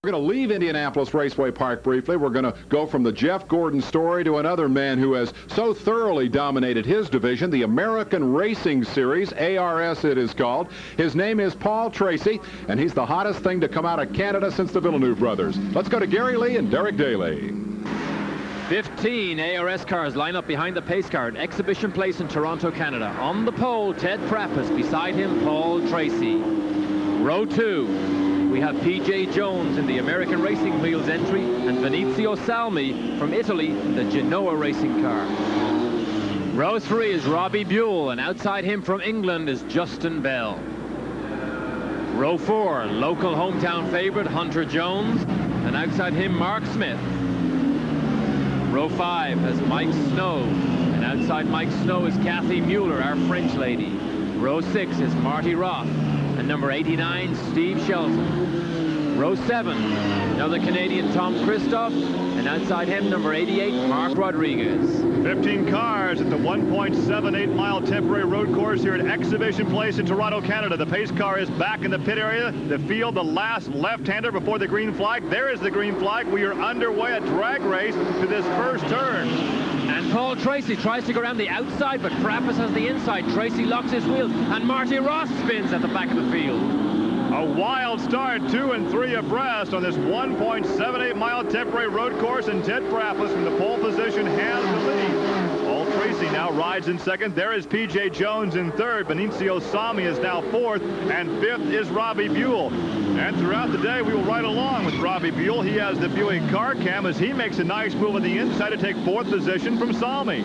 We're going to leave Indianapolis Raceway Park briefly. We're going to go from the Jeff Gordon story to another man who has so thoroughly dominated his division, the American Racing Series, ARS it is called. His name is Paul Tracy, and he's the hottest thing to come out of Canada since the Villeneuve brothers. Let's go to Gary Lee and Derek Daly. 15 ARS cars line up behind the pace car at Exhibition Place in Toronto, Canada. On the pole, Ted Prappas. Beside him, Paul Tracy. Row 2. We have P.J. Jones in the American Racing Wheels entry and Venezio Salmi from Italy in the Genoa racing car. Row 3 is Robbie Buell, and outside him from England is Justin Bell. Row 4, local hometown favorite Hunter Jones, and outside him Mark Smith. Row 5 has Mike Snow, and outside Mike Snow is Kathy Mueller, our French lady. Row 6 is Marty Roth, and number 89, Steve Shelton. Row 7, another Canadian, Tom Kristoff, and outside him, number 88, Mark Rodriguez. 15 cars at the 1.78-mile temporary road course here at Exhibition Place in Toronto, Canada. The pace car is back in the pit area. The field, the last left-hander before the green flag. There is the green flag. We are underway, a drag race to this first turn. And Paul Tracy tries to go around the outside, but Prappas has the inside. Tracy locks his wheels, and Marty Roth spins at the back of the field. A wild start, 2 and 3 abreast on this 1.78-mile temporary road course, and Ted Prappas from the pole position has the lead. Paul Tracy now rides in second. There is P.J. Jones in third. Benicio Sami is now fourth, and fifth is Robbie Buell. And throughout the day, we will ride along with Robbie Buell. He has the Buick car cam as he makes a nice move on the inside to take fourth position from Salmi.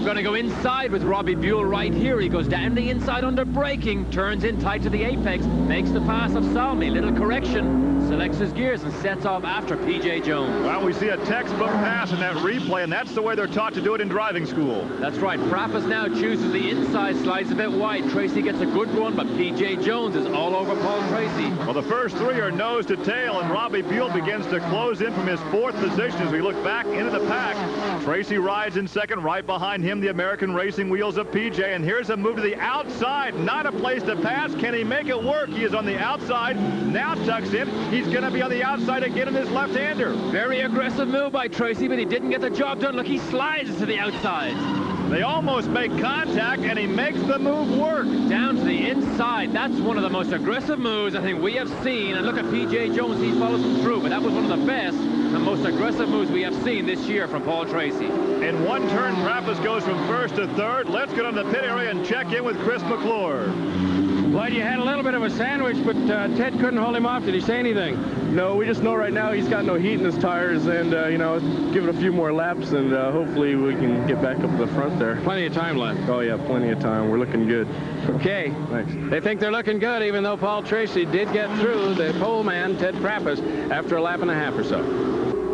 We're going to go inside with Robbie Buell right here. He goes down the inside under braking, turns in tight to the apex, makes the pass of Salmi. Little correction, selects his gears and sets off after P.J. Jones. Well, we see a textbook pass in that replay, and that's the way they're taught to do it in driving school. That's right. Prappas now chooses the inside, slides a bit wide. Tracy gets a good run, but P.J. Jones is all over Paul Tracy. Well, the first three are nose to tail, and Robbie Buell begins to close in from his fourth position as we look back into the pack. Tracy rides in second, right behind him, the American Racing Wheels of PJ, and here's a move to the outside. Not a place to pass. Can he make it work? He is on the outside, now tucks in. He's going to be on the outside again in his left-hander. Very aggressive move by Tracy, but he didn't get the job done. Look, he slides to the outside. They almost make contact, and he makes the move work. Down to the inside. That's one of the most aggressive moves I think we have seen. And look at P.J. Jones. He follows him through, but that was one of the best and most aggressive moves we have seen this year from Paul Tracy. In one turn, Prappas goes from first to third. Let's get on the pit area and check in with Chris McClure. Well, you had a little bit of a sandwich, but Ted couldn't hold him off. Did he say anything? No, we just know right now he's got no heat in his tires, and, you know, give it a few more laps, and hopefully we can get back up to the front there. Plenty of time left. Oh, yeah, plenty of time. We're looking good. Okay. Thanks. They think they're looking good, even though Paul Tracy did get through the pole man, Ted Prappas, after a lap and a half or so.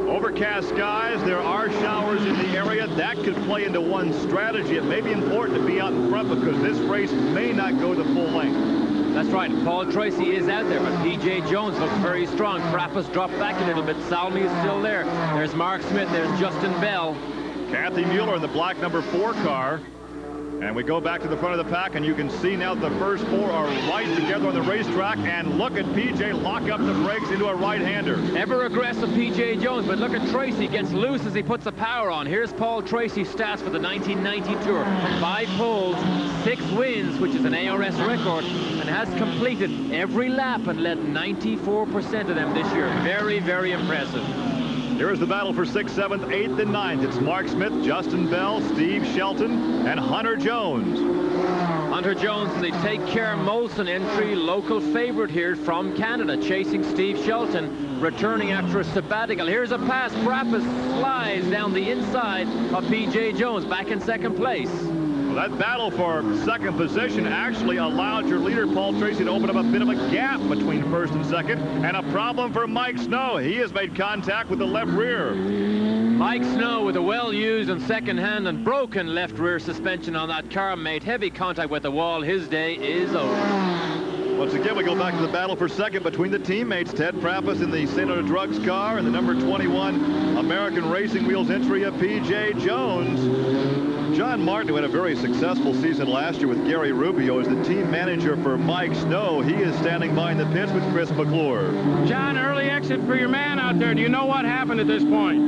Overcast skies, there are showers in the area. That could play into one strategy. It may be important to be out in front because this race may not go the full length. That's right. Paul Tracy is out there, but P.J. Jones looks very strong. Prappas dropped back a little bit. Salmi is still there. There's Mark Smith. There's Justin Bell. Kathy Mueller in the black number 4 car. And we go back to the front of the pack, and you can see now the first 4 are right together on the racetrack. And look at P.J. lock up the brakes into a right-hander. Ever aggressive P.J. Jones, but look at Tracy. Gets loose as he puts the power on. Here's Paul Tracy's stats for the 1990 Tour. 5 poles, 6 wins, which is an ARS record, and has completed every lap and led 94% of them this year. Very, very impressive. Here is the battle for 6th, 7th, 8th, and 9th. It's Mark Smith, Justin Bell, Steve Shelton, and Hunter Jones. Hunter Jones in the Take Care Molson entry, local favorite here from Canada, chasing Steve Shelton, returning after a sabbatical. Here's a pass. Prappas slides down the inside of P.J. Jones, back in second place. That battle for second position actually allowed your leader, Paul Tracy, to open up a bit of a gap between first and second, and a problem for Mike Snow. He has made contact with the left rear. Mike Snow, with a well-used and second-hand and broken left rear suspension on that car, made heavy contact with the wall. His day is over. Once again, we go back to the battle for second between the teammates. Ted Prappas in the St. Otto Drugs car and the number 21 American Racing Wheels entry of P.J. Jones. John Martin, who had a very successful season last year with Gary Rubio, is the team manager for Mike Snow. He is standing by in the pits with Chris McClure. John, early exit for your man out there. Do you know what happened at this point?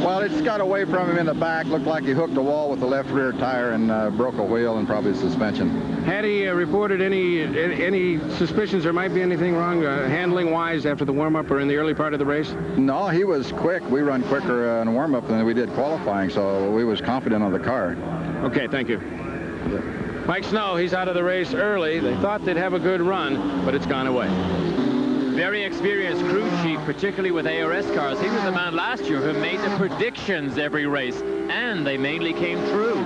Well, it just got away from him in the back. Looked like he hooked a wall with the left rear tire and broke a wheel and probably suspension. Had he reported any suspicions there might be anything wrong handling-wise after the warm-up or in the early part of the race? No, he was quick. We run quicker in warm-up than we did qualifying, so we was confident on the car. Okay, thank you. Mike Snow, he's out of the race early. They thought they'd have a good run, but it's gone away. Very experienced crew chief, particularly with ARS cars. He was the man last year who made the predictions every race, and they mainly came true.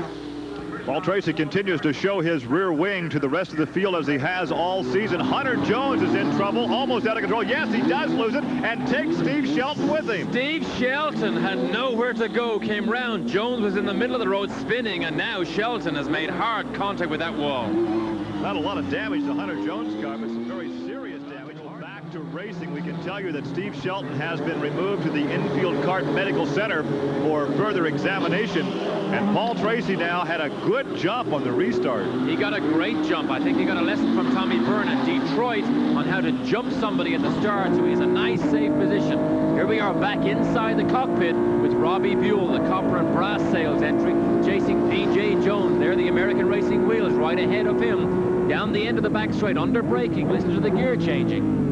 Paul Tracy continues to show his rear wing to the rest of the field as he has all season. Hunter Jones is in trouble, almost out of control. Yes, he does lose it, and takes Steve Shelton with him. Steve Shelton had nowhere to go, came round. Jones was in the middle of the road spinning, and now Shelton has made hard contact with that wall. Not a lot of damage to Hunter Jones' car, but some very serious damage. Back to racing, we can tell you that Steve Shelton has been removed to the infield kart medical center for further examination. And Paul Tracy now had a good jump on the restart. He got a great jump. I think he got a lesson from Tommy Byrne at Detroit on how to jump somebody at the start, so he's a nice, safe position. Here we are back inside the cockpit with Robbie Buell, the copper and brass sails entry, chasing P.J. Jones. There, the American Racing Wheels right ahead of him. Down the end of the back straight, under braking. Listen to the gear changing.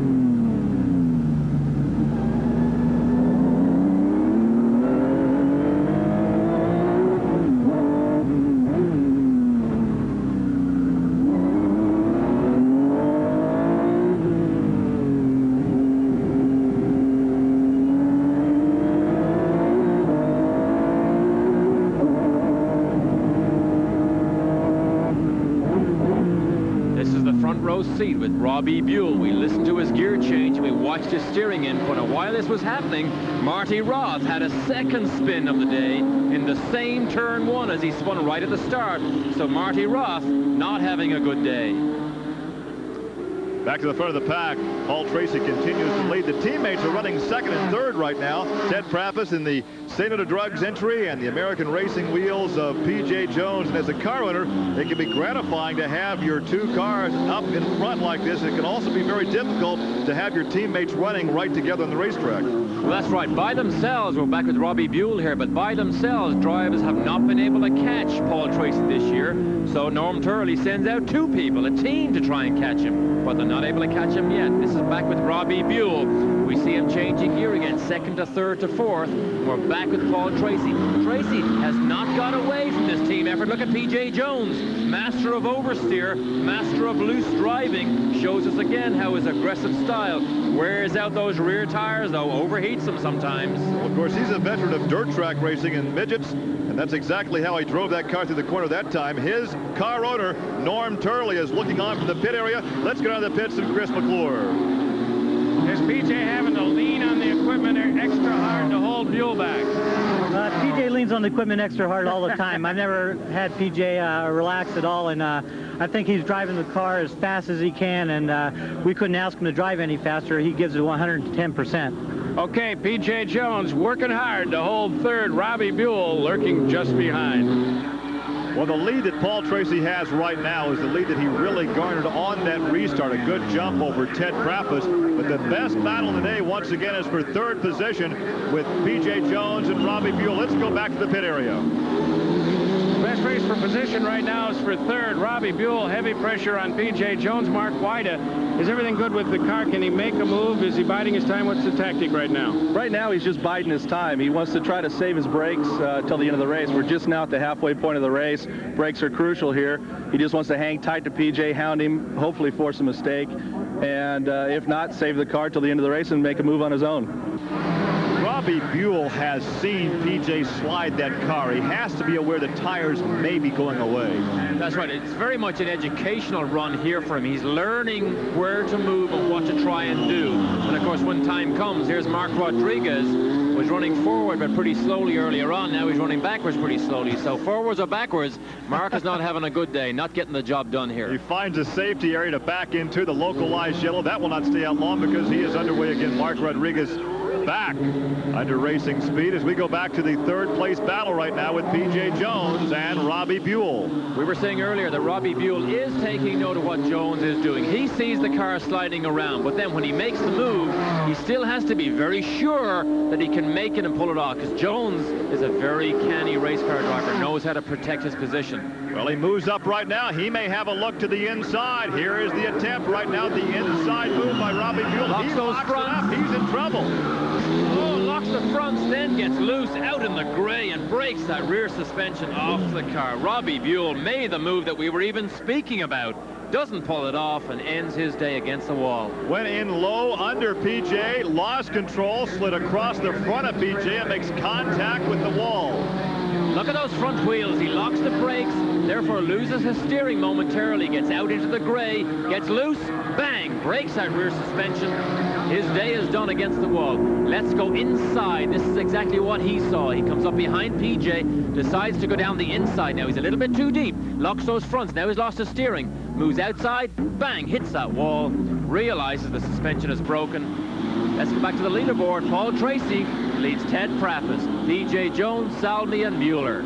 Seat with Robbie Buell. We listened to his gear change and we watched his steering input. And while this was happening, Marty Roth had a second spin of the day in the same turn one as he spun right at the start. So Marty Roth not having a good day. Back to the front of the pack, Paul Tracy continues to lead. The teammates are running second and third right now. Ted Prappas in the Say No to Drugs entry and the American Racing Wheels of P.J. Jones. And as a car owner, it can be gratifying to have your two cars up in front like this. It can also be very difficult to have your teammates running right together on the racetrack. Well, that's right. By themselves, we're back with Robbie Buell here, but by themselves, drivers have not been able to catch Paul Tracy this year. So Norm Turley sends out two people, a team, to try and catch him, but they're not able to catch him yet. This is back with Robbie Buell. We see him changing gear again, second to third to fourth. We're back with Paul Tracy. Tracy has not got away from this team effort. Look at P.J. Jones, master of oversteer, master of loose driving. Shows us again how his aggressive style wears out those rear tires, though overheats them sometimes. Well, of course, he's a veteran of dirt track racing and midgets, and that's exactly how he drove that car through the corner that time. His car owner, Norm Turley, is looking on from the pit area. Let's get on the pits and Chris McClure. Is P.J. having to lean on the equipment extra hard to hold Buell back? P.J. leans on the equipment extra hard all the time. I've never had P.J. relax at all, and I think he's driving the car as fast as he can, and we couldn't ask him to drive any faster. He gives it 110%. Okay, P.J. Jones working hard to hold third. Robbie Buell lurking just behind. Well, the lead that Paul Tracy has right now is the lead that he really garnered on that restart. A good jump over Ted Prappas. But the best battle today, once again, is for third position with P.J. Jones and Robbie Buell. Let's go back to the pit area. Best race for position right now is for third. Robbie Buell, heavy pressure on P.J. Jones. Mark Wida, is everything good with the car? Can he make a move? Is he biding his time? What's the tactic right now? Right now, he's just biding his time. He wants to try to save his brakes till the end of the race. We're just now at the halfway point of the race. Brakes are crucial here. He just wants to hang tight to P.J., hound him, hopefully force a mistake, and if not, save the car till the end of the race and make a move on his own. Robbie Buell has seen P.J. slide that car. He has to be aware the tires may be going away. That's right. It's very much an educational run here for him. He's learning where to move and what to try and do. And of course, when time comes, here's Mark Rodriguez, was running forward but pretty slowly earlier on. Now he's running backwards pretty slowly. So forwards or backwards, Mark is not having a good day, not getting the job done here. He finds a safety area to back into the localized yellow. That will not stay out long because he is underway again. Mark Rodriguez back under racing speed as we go back to the third place battle right now with P.J. Jones and Robbie Buell. We were saying earlier that Robbie Buell is taking note of what Jones is doing. He sees the car sliding around, but then when he makes the move, he still has to be very sure that he can make it and pull it off, because Jones is a very canny race car driver, knows how to protect his position. Well, he moves up right now. He may have a look to the inside. Here is the attempt right now, the inside move by Robbie Buell. Locks those fronts. He's in trouble. Oh, locks the fronts, then gets loose out in the gray and breaks that rear suspension off the car. Robbie Buell made the move that we were even speaking about. Doesn't pull it off and ends his day against the wall. Went in low under PJ, lost control, slid across the front of PJ and makes contact with the wall. Look at those front wheels. He locks the brakes, therefore loses his steering momentarily, gets out into the gray, gets loose, bang, breaks that rear suspension. His day is done against the wall. Let's go inside. This is exactly what he saw. He comes up behind PJ, decides to go down the inside. Now he's a little bit too deep, locks those fronts. Now he's lost his steering, moves outside, bang, hits that wall, realizes the suspension is broken. Let's go back to the leaderboard. Paul Tracy leads Ted Prappas, P.J. Jones, Salmi, and Mueller.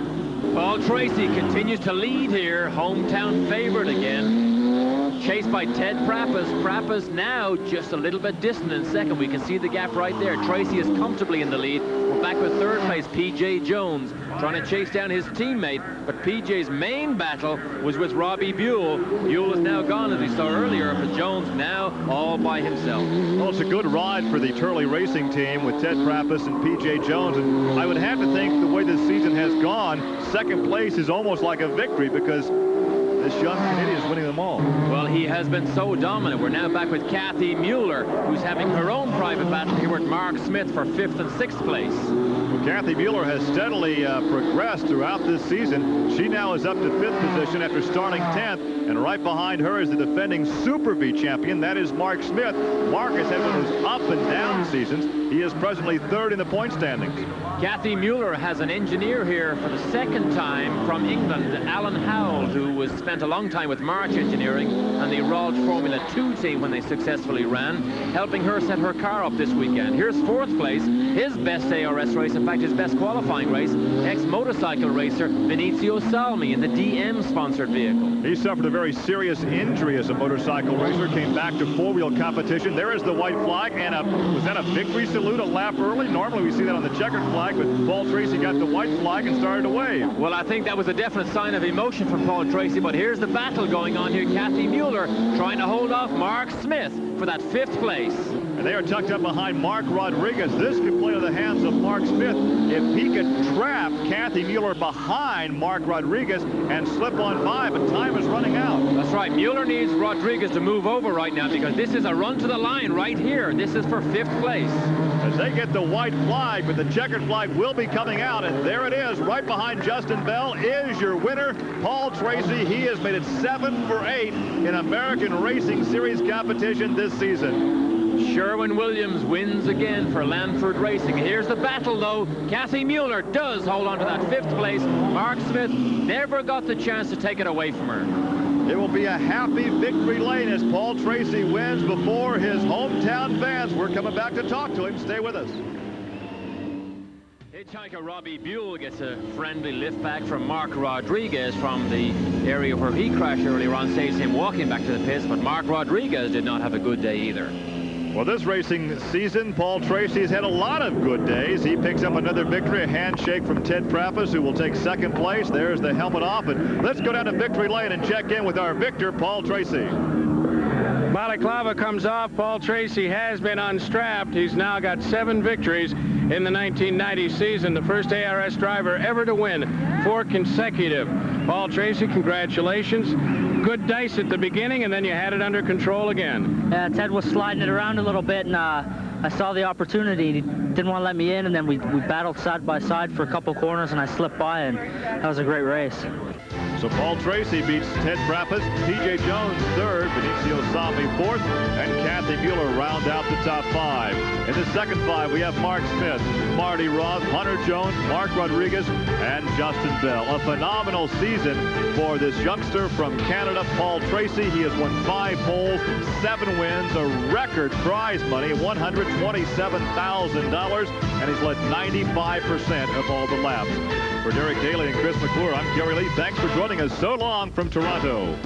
Paul Tracy continues to lead here, hometown favorite again. Chased by Ted Prappas. Prappas now just a little bit distant in second. We can see the gap right there. Tracy is comfortably in the lead. We're back with third place, P.J. Jones, trying to chase down his teammate. But P.J.'s main battle was with Robbie Buell. Buell is now gone, as we saw earlier, but Jones now all by himself. Well, it's a good ride for the Turley racing team with Ted Prappas and P.J. Jones. And I would have to think the way this season has gone, second place is almost like a victory because this young Canadian is winning them all. Well, he has been so dominant. We're now back with Kathy Mueller, who's having her own private battle here with Mark Smith for 5th and 6th place. Well, Kathy Mueller has steadily progressed throughout this season. She now is up to 5th position after starting 10th, and right behind her is the defending Super V champion. That is Mark Smith. Mark has had one of those up and down seasons. He is presently 3rd in the point standings. Kathy Mueller has an engineer here for the 2nd time from England, Alan Howell, who was spent a long time with March Engineering and the ROTH Formula 2 team when they successfully ran, helping her set her car up this weekend. Here's 4th place, his best ARS race, in fact his best qualifying race, ex-motorcycle racer Vinicio Salmi in the DM-sponsored vehicle. He suffered a very serious injury as a motorcycle racer, came back to 4-wheel competition. There is the white flag, and was that a victory salute, a lap early? Normally we see that on the checkered flag, but Paul Tracy got the white flag and started to wave. Well, I think that was a definite sign of emotion from Paul Tracy, but here's the battle going on here. Kathy Mueller trying to hold off Mark Smith for that 5th place. And they are tucked up behind Mark Rodriguez. This could play to the hands of Mark Smith if he could trap Kathy Mueller behind Mark Rodriguez and slip on by, but time is running out. That's right. Mueller needs Rodriguez to move over right now because this is a run to the line right here. This is for 5th place. As they get the white flag, but the checkered flag will be coming out, and there it is, right behind Justin Bell is your winner, Paul Tracy. He has made it 7 for 8 in American Racing Series competition this season. Sherwin-Williams wins again for Lanford Racing. Here's the battle, though. Kathy Mueller does hold on to that 5th place. Mark Smith never got the chance to take it away from her. It will be a happy victory lane as Paul Tracy wins before his hometown fans. We're coming back to talk to him. Stay with us. Hitchhiker Robbie Buell gets a friendly lift back from Mark Rodriguez from the area where he crashed earlier on, saves him walking back to the pits, but Mark Rodriguez did not have a good day either. Well, this racing season, Paul Tracy has had a lot of good days. He picks up another victory, a handshake from Ted Prappas, who will take 2nd place. There's the helmet off, and let's go down to victory lane and check in with our victor, Paul Tracy. Balaclava comes off. Paul Tracy has been unstrapped. He's now got 7 victories in the 1990 season, the first ARS driver ever to win 4 consecutive. Paul Tracy, congratulations. Good dice at the beginning, and then you had it under control again. Yeah, Ted was sliding it around a little bit, and I saw the opportunity. He didn't want to let me in, and then we battled side by side for a couple corners, and I slipped by, and that was a great race. So Paul Tracy beats Ted Prappas, P.J. Jones third, Benicio Sami fourth, and Kathy Mueller round out the top 5. In the second 5, we have Mark Smith, Marty Roth, Hunter Jones, Mark Rodriguez, and Justin Bell. A phenomenal season for this youngster from Canada, Paul Tracy. He has won 5 poles, 7 wins, a record prize money, $127,000, and he's led 95% of all the laps. For Derek Daly and Chris McClure, I'm Gary Lee. Thanks for joining us so long from Toronto.